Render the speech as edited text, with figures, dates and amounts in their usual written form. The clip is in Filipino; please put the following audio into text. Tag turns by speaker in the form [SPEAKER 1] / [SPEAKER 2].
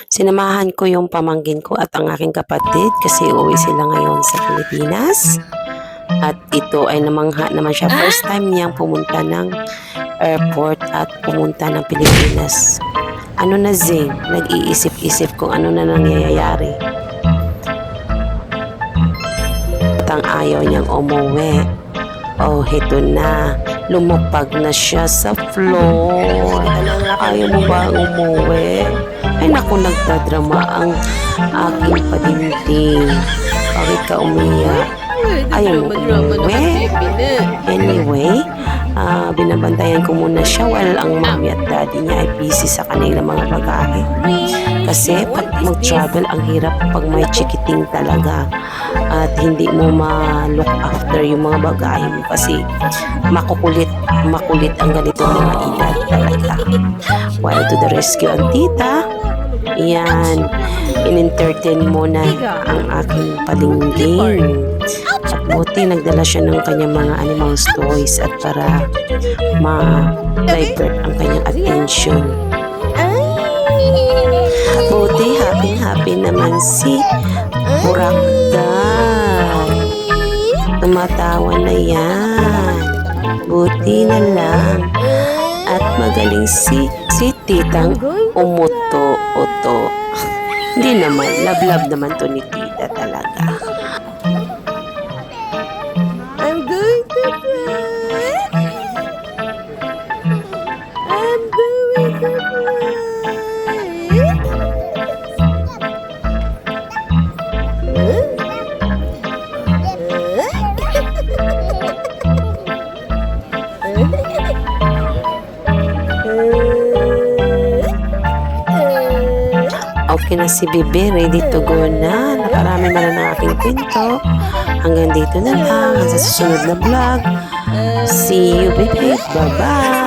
[SPEAKER 1] Sinamahan ko yung pamangkin ko at ang aking kapatid kasi uuwi sila ngayon sa Pilipinas. At ito ay namangha naman siya. First time niyang pumunta ng airport at pumunta ng Pilipinas. Ano na Zing? Nag-iisip-isip kung ano na nangyayari. At ang ayaw niyang umuwi. Oh, heto na. Lumapag na siya sa floor. Ayaw mo ba umuwi? Ay naku, nagtadrama ang aking padinting. Bakit ka umiyak? Ayaw mo umuwi? Anyway, binabantayan ko muna siya while ang mommy at daddy niya ay busy sa kanilang mga bagahe. Kasi pag mag-travel, ang hirap pag may chikiting talaga at hindi mo ma-look after yung mga bagahe mo kasi makulit ang ganitong mga edad talaga. While to the rescue ang tita, yan, in-entertain mo na ang aking palingging. At buti nagdala siya ng kanyang mga animals toys at para ma-divert ang kanyang attention. Buti happy naman si Burakdan. Tumatawa na yan. Buti na lang. At magaling si titang umuto-uto. Hindi naman, love naman to ni tita talaga.
[SPEAKER 2] I'm going to fly. I'm going to fly.
[SPEAKER 1] Okay na si Bebe, ready to go na. Nakarami na ng aking pinto. Hanggang dito na lang. Sa susunod na vlog. See you, Bebe. Bye-bye.